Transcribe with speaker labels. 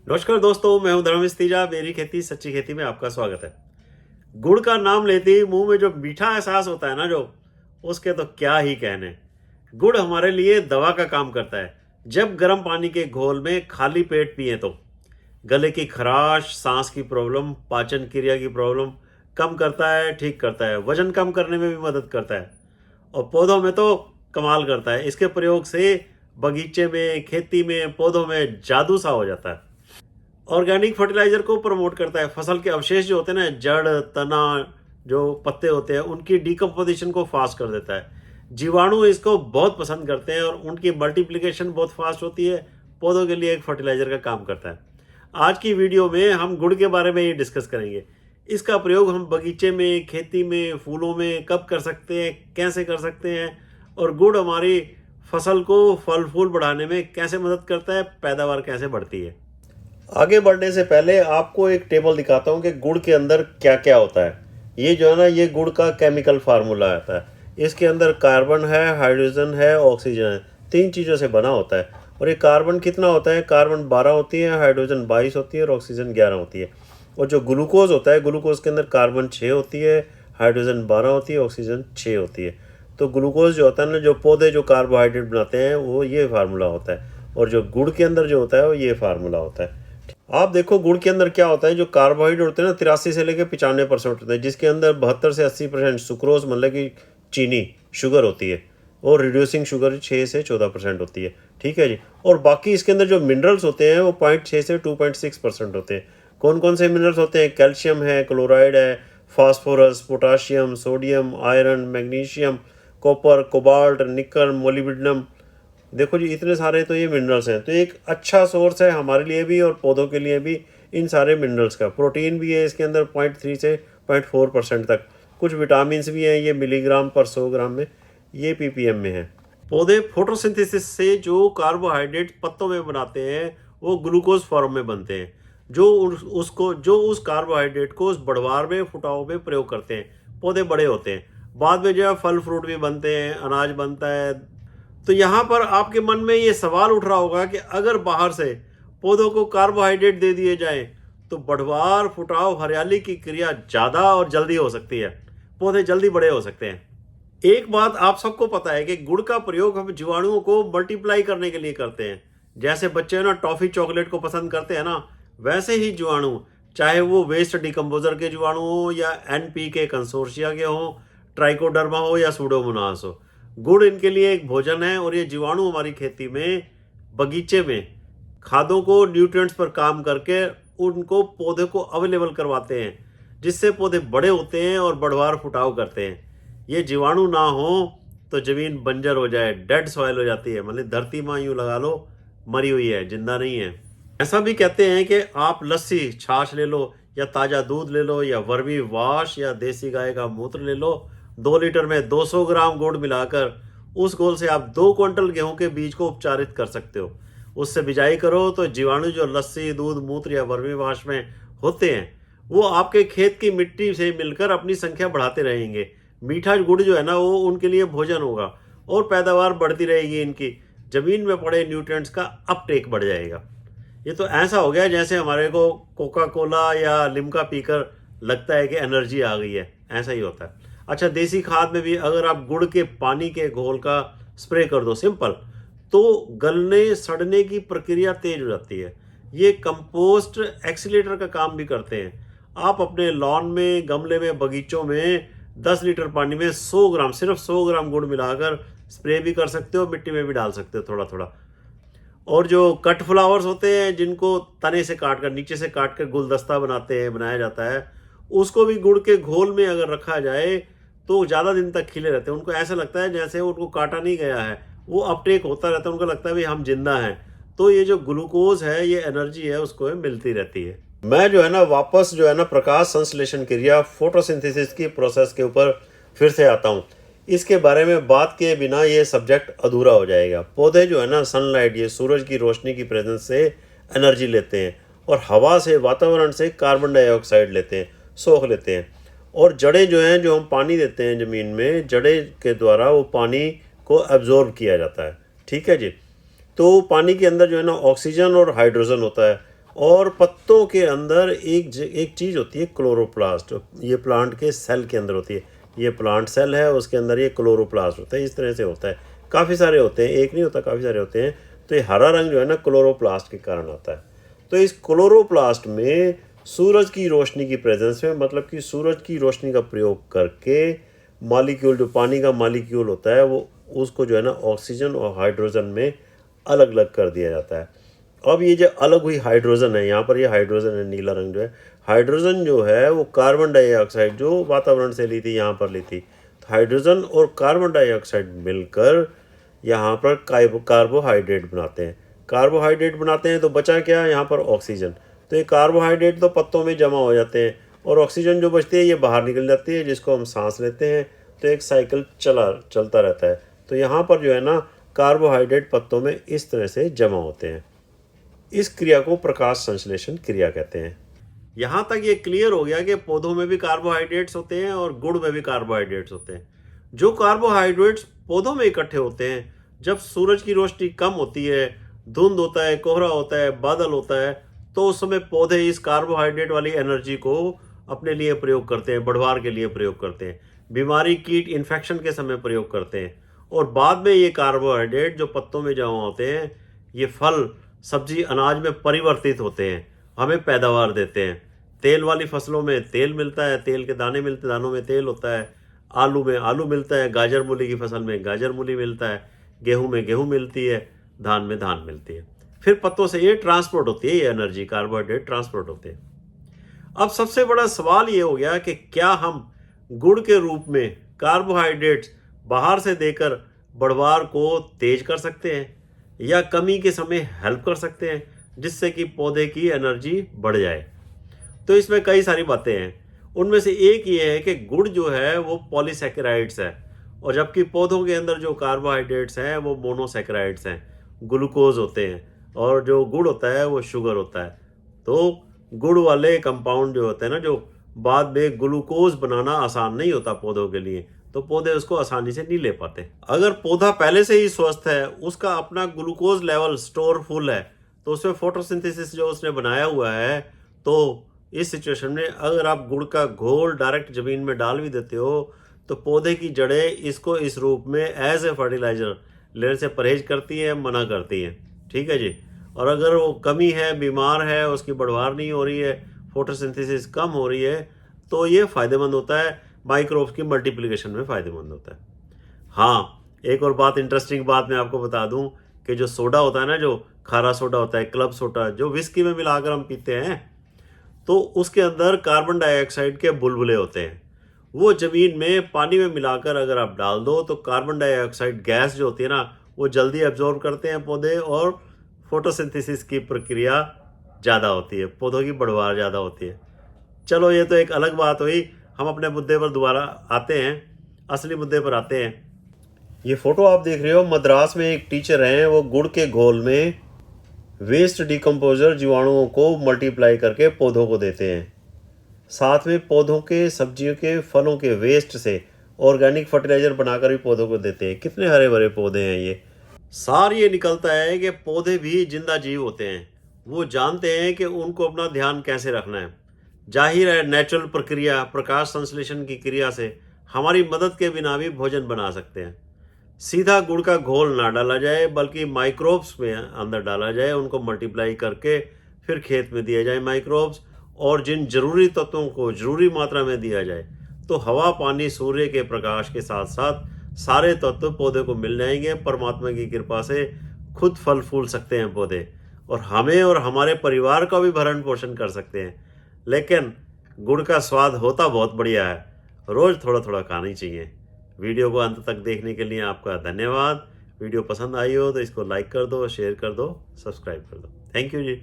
Speaker 1: नमस्कार दोस्तों, मैं हूं धर्मेश तीजा। मेरी खेती सच्ची खेती में आपका स्वागत है। गुड़ का नाम लेते ही मुंह में जो मीठा एहसास होता है ना, जो उसके तो क्या ही कहने। गुड़ हमारे लिए दवा का काम करता है। जब गर्म पानी के घोल में खाली पेट पिए तो गले की खराश, सांस की प्रॉब्लम, पाचन क्रिया की प्रॉब्लम कम करता है, ठीक करता है। वजन कम करने में भी मदद करता है और पौधों में तो कमाल करता है। इसके प्रयोग से बगीचे में, खेती में, पौधों में जादू सा हो जाता है। ऑर्गेनिक फर्टिलाइजर को प्रमोट करता है। फसल के अवशेष जो होते हैं ना, जड़, तना, जो पत्ते होते हैं, उनकी डिकम्पोजिशन को फास्ट कर देता है। जीवाणु इसको बहुत पसंद करते हैं और उनकी मल्टीप्लिकेशन बहुत फास्ट होती है। पौधों के लिए एक फर्टिलाइजर का काम करता है। आज की वीडियो में हम गुड़ के बारे में ही डिस्कस करेंगे। इसका प्रयोग हम बगीचे में, खेती में, फूलों में कब कर सकते हैं, कैसे कर सकते हैं, और गुड़ हमारी फसल को फल फूल बढ़ाने में कैसे मदद करता है, पैदावार कैसे बढ़ती है। आगे बढ़ने से पहले आपको एक टेबल दिखाता हूँ कि गुड़ के अंदर क्या क्या होता है। ये जो है ना, ये गुड़ का केमिकल फार्मूला आता है। इसके अंदर कार्बन है, हाइड्रोजन है, ऑक्सीजन है। 3 चीज़ों से बना होता है। और ये कार्बन कितना होता है? कार्बन 12 होती है, हाइड्रोजन 22 होती है और ऑक्सीजन 11 होती है। और जो ग्लूकोज होता है, ग्लूकोज के अंदर कार्बन 6 होती है, हाइड्रोजन 12 होती है, ऑक्सीजन 6 होती है। तो ग्लूकोज जो होता है ना, जो पौधे जो कार्बोहाइड्रेट बनाते हैं, वो ये फार्मूला होता है। और जो गुड़ के अंदर जो होता है, वो ये फार्मूला होता है। आप देखो गुड़ के अंदर क्या होता है। जो कार्बोहाइड्रेट होते हैं ना, 83 से लेकर 95% होते हैं, जिसके अंदर 72 से 80% सुक्रोज, मतलब कि चीनी, शुगर होती है। और रिड्यूसिंग शुगर 6 से 14% होती है। ठीक है जी। और बाकी इसके अंदर जो मिनरल्स होते हैं वो 0.6 से 2.6% होते हैं। कौन कौन से मिनरल्स होते हैं? कैल्शियम है, क्लोराइड है, phosphorus, potassium, sodium, iron, magnesium, copper, cobalt, निकल, मोलिब्डेनम। देखो जी, इतने सारे तो ये मिनरल्स हैं। तो एक अच्छा सोर्स है हमारे लिए भी और पौधों के लिए भी इन सारे मिनरल्स का। प्रोटीन भी है इसके अंदर 0.3 से 0.4% तक। कुछ विटामिन भी हैं, ये मिलीग्राम पर 100 ग्राम में, ये ppm में है। पौधे फोटोसिंथेसिस से जो कार्बोहाइड्रेट पत्तों में बनाते हैं, वो ग्लूकोज फॉर्म में बनते हैं। जो उस कार्बोहाइड्रेट को उस बढ़वार में, फुटाव में प्रयोग करते हैं, पौधे बड़े होते हैं। बाद में जो है फल फ्रूट भी बनते हैं, अनाज बनता है। तो यहाँ पर आपके मन में ये सवाल उठ रहा होगा कि अगर बाहर से पौधों को कार्बोहाइड्रेट दे दिए जाएं तो बढ़वार, फुटाव, हरियाली की क्रिया ज़्यादा और जल्दी हो सकती है। पौधे जल्दी बड़े हो सकते हैं। एक बात आप सबको पता है कि गुड़ का प्रयोग हम जीवाणुओं को मल्टीप्लाई करने के लिए करते हैं। जैसे बच्चे ना टॉफी चॉकलेट को पसंद करते हैं ना, वैसे ही जीवाणु, चाहे वो वेस्ट डिकम्पोजर के जीवाणु हो या NPK कंसोर्शिया के हो, ट्राइकोडर्मा हो या सूडोमोनास हो, गुड़ इनके लिए एक भोजन है। और ये जीवाणु हमारी खेती में, बगीचे में खादों को, न्यूट्रिएंट्स पर काम करके उनको पौधे को अवेलेबल करवाते हैं, जिससे पौधे बड़े होते हैं और बढ़वार, फुटाव करते हैं। ये जीवाणु ना हो तो जमीन बंजर हो जाए, डेड सॉइल हो जाती है। मतलब धरती माँ यूं लगा लो मरी हुई है, जिंदा नहीं है। ऐसा भी कहते हैं कि आप लस्सी, छाछ ले लो, या ताज़ा दूध ले लो, या वर्मी वाश या देसी गाय का मूत्र ले लो। 2 लीटर में 200 ग्राम गुड़ मिलाकर उस घोल से आप 2 क्विंटल गेहूं के बीज को उपचारित कर सकते हो। उससे बिजाई करो तो जीवाणु जो लस्सी, दूध, मूत्र या वर्मी वाश में होते हैं, वो आपके खेत की मिट्टी से मिलकर अपनी संख्या बढ़ाते रहेंगे। मीठा गुड़ जो है ना, वो उनके लिए भोजन होगा और पैदावार बढ़ती रहेगी। इनकी जमीन में पड़े न्यूट्रिएंट्स का अपटेक बढ़ जाएगा। ये तो ऐसा हो गया जैसे हमारे को कोका कोला या लिम्का पीकर लगता है कि एनर्जी आ गई है। ऐसा ही होता है। अच्छा, देसी खाद में भी अगर आप गुड़ के पानी के घोल का स्प्रे कर दो, सिंपल, तो गलने, सड़ने की प्रक्रिया तेज हो जाती है। ये कंपोस्ट एक्सीलेटर का काम भी करते हैं। आप अपने लॉन में, गमले में, बगीचों में 10 लीटर पानी में 100 ग्राम, सिर्फ 100 ग्राम गुड़ मिलाकर स्प्रे भी कर सकते हो, मिट्टी में भी डाल सकते हो थोड़ा थोड़ा। और जो कट फ्लावर्स होते हैं, जिनको तने से काट कर, नीचे से काट कर गुलदस्ता बनाया जाता है, उसको भी गुड़ के घोल में अगर रखा जाए तो ज़्यादा दिन तक खिले रहते हैं। उनको ऐसा लगता है जैसे उनको काटा नहीं गया है, वो अपटेक होता रहता है। उनको लगता है भाई हम जिंदा हैं। तो ये जो ग्लूकोज है, ये एनर्जी है, उसको मिलती रहती है। मैं जो है ना, वापस जो है ना, प्रकाश संश्लेषण क्रिया, फोटोसिंथेसिस की प्रोसेस के ऊपर फिर से आता हूँ। इसके बारे में बात किए बिना ये सब्जेक्ट अधूरा हो जाएगा। पौधे जो है ना, सनलाइट, ये सूरज की रोशनी की प्रेजेंस से एनर्जी लेते हैं और हवा से, वातावरण से कार्बन डाइऑक्साइड लेते हैं, सोख लेते हैं। और जड़ें जो हैं, जो हम पानी देते हैं ज़मीन में, जड़ें के द्वारा वो पानी को एब्जॉर्ब किया जाता है। ठीक है जी। तो पानी के अंदर जो है ना, ऑक्सीजन और हाइड्रोजन होता है। और पत्तों के अंदर एक चीज़ होती है क्लोरोप्लास्ट, ये प्लांट के सेल के अंदर होती है। ये प्लांट सेल है, उसके अंदर ये क्लोरोप्लास्ट होता है। इस तरह से होता है, काफ़ी सारे होते हैं, एक नहीं होता, काफ़ी सारे होते हैं। तो ये हरा रंग जो है ना, क्लोरोप्लास्ट के कारण आता है। तो इस क्लोरोप्लास्ट में सूरज की रोशनी की प्रेजेंस में, मतलब कि सूरज की रोशनी का प्रयोग करके मॉलिक्यूल, जो पानी का मॉलिक्यूल होता है, वो उसको जो है ना ऑक्सीजन और हाइड्रोजन में अलग अलग कर दिया जाता है। अब ये जो अलग हुई हाइड्रोजन है, यहाँ पर ये हाइड्रोजन है, नीला रंग जो है, हाइड्रोजन जो है वो कार्बन डाइऑक्साइड जो वातावरण से ली थी, यहाँ पर ली थी। तो हाइड्रोजन और कार्बन डाइऑक्साइड मिलकर यहाँ पर कार्बोहाइड्रेट बनाते हैं। कार्बोहाइड्रेट बनाते हैं तो बचा क्या, यहाँ पर ऑक्सीजन। तो ये कार्बोहाइड्रेट तो पत्तों में जमा हो जाते हैं और ऑक्सीजन जो बचती है ये बाहर निकल जाती है, जिसको हम सांस लेते हैं। तो एक साइकिल चलता रहता है। तो यहाँ पर जो है ना कार्बोहाइड्रेट पत्तों में इस तरह से जमा होते हैं। इस क्रिया को प्रकाश संश्लेषण क्रिया कहते हैं। यहाँ तक ये क्लियर हो गया कि पौधों में भी कार्बोहाइड्रेट्स होते हैं और गुड़ में भी कार्बोहाइड्रेट्स होते हैं। जो कार्बोहाइड्रेट्स पौधों में इकट्ठे होते हैं, जब सूरज की रोशनी कम होती है, धुंध होता है, कोहरा होता है, बादल होता है, तो उस समय पौधे इस कार्बोहाइड्रेट वाली एनर्जी को अपने लिए प्रयोग करते हैं, बढ़वार के लिए प्रयोग करते हैं, बीमारी, कीट, इन्फेक्शन के समय प्रयोग करते हैं। और बाद में ये कार्बोहाइड्रेट जो पत्तों में जमा होते हैं, ये फल, सब्जी, अनाज में परिवर्तित होते हैं, हमें पैदावार देते हैं। तेल वाली फसलों में तेल मिलता है, तेल के दाने मिलते, दानों में तेल होता है। आलू में आलू मिलता है, गाजर मूली की फसल में गाजर मूली मिलता है, गेहूं में गेहूं मिलती है, धान में धान मिलती है। फिर पत्तों से ये ट्रांसपोर्ट होती है, ये एनर्जी, कार्बोहाइड्रेट ट्रांसपोर्ट होते हैं। अब सबसे बड़ा सवाल ये हो गया कि क्या हम गुड़ के रूप में कार्बोहाइड्रेट्स बाहर से देकर बढ़वार को तेज कर सकते हैं या कमी के समय हेल्प कर सकते हैं, जिससे कि पौधे की एनर्जी बढ़ जाए। तो इसमें कई सारी बातें हैं। उनमें से एक ये है कि गुड़ जो है वो पॉलीसैकेराइड्स है, और जबकि पौधों के अंदर जो कार्बोहाइड्रेट्स हैं वो मोनोसैकेराइड्स हैं, ग्लूकोज होते हैं, और जो गुड़ होता है वो शुगर होता है। तो गुड़ वाले कंपाउंड जो होते हैं ना, जो बाद में ग्लूकोज बनाना आसान नहीं होता पौधों के लिए, तो पौधे उसको आसानी से नहीं ले पाते। अगर पौधा पहले से ही स्वस्थ है, उसका अपना ग्लूकोज लेवल स्टोर फुल है, तो उसमें फोटोसिंथेसिस जो उसने बनाया हुआ है, तो इस सिचुएशन में अगर आप गुड़ का घोल डायरेक्ट जमीन में डाल भी देते हो, तो पौधे की जड़ें इसको इस रूप में एज ए फर्टिलाइजर लेने से परहेज करती हैं, मना करती हैं। ठीक है जी। और अगर वो कमी है, बीमार है, उसकी बढ़वार नहीं हो रही है, फोटोसिंथेसिस कम हो रही है, तो ये फ़ायदेमंद होता है, माइक्रोब्स की मल्टीप्लिकेशन में फ़ायदेमंद होता है। हाँ, एक और बात, इंटरेस्टिंग बात मैं आपको बता दूं कि जो सोडा होता है ना, जो खारा सोडा होता है, क्लब सोडा, जो विस्की में मिलाकर हम पीते हैं, तो उसके अंदर कार्बन डाइऑक्साइड के बुलबुले होते हैं। वो ज़मीन में पानी में मिलाकर अगर आप डाल दो, तो कार्बन डाइऑक्साइड गैस जो होती है ना, वो जल्दी एब्जॉर्ब करते हैं पौधे, और फोटोसिंथेसिस की प्रक्रिया ज़्यादा होती है, पौधों की बढ़वार ज़्यादा होती है। चलो, ये तो एक अलग बात हुई। हम अपने मुद्दे पर दोबारा आते हैं, असली मुद्दे पर आते हैं। ये फ़ोटो आप देख रहे हो, मद्रास में एक टीचर हैं, वो गुड़ के घोल में वेस्ट डिकम्पोजर जीवाणुओं को मल्टीप्लाई करके पौधों को देते हैं। साथ में पौधों के, सब्जियों के, फलों के वेस्ट से ऑर्गेनिक फर्टिलाइज़र बनाकर भी पौधों को देते हैं। कितने हरे भरे पौधे हैं ये। सार ये निकलता है कि पौधे भी जिंदा जीव होते हैं, वो जानते हैं कि उनको अपना ध्यान कैसे रखना है। जाहिर है, नेचुरल प्रक्रिया, प्रकाश संश्लेषण की क्रिया से हमारी मदद के बिना भी भोजन बना सकते हैं। सीधा गुड़ का घोल ना डाला जाए, बल्कि माइक्रोब्स में अंदर डाला जाए, उनको मल्टीप्लाई करके फिर खेत में दिया जाए माइक्रोब्स, और जिन जरूरी तत्वों को जरूरी मात्रा में दिया जाए, तो हवा, पानी, सूर्य के प्रकाश के साथ साथ सारे तत्व पौधे को मिल जाएंगे। परमात्मा की कृपा से खुद फल फूल सकते हैं पौधे, और हमें और हमारे परिवार का भी भरण पोषण कर सकते हैं। लेकिन गुड़ का स्वाद होता बहुत बढ़िया है, रोज़ थोड़ा थोड़ा खाना ही चाहिए। वीडियो को अंत तक देखने के लिए आपका धन्यवाद। वीडियो पसंद आई हो तो इसको लाइक कर दो, शेयर कर दो, सब्सक्राइब कर दो। Thank you ji.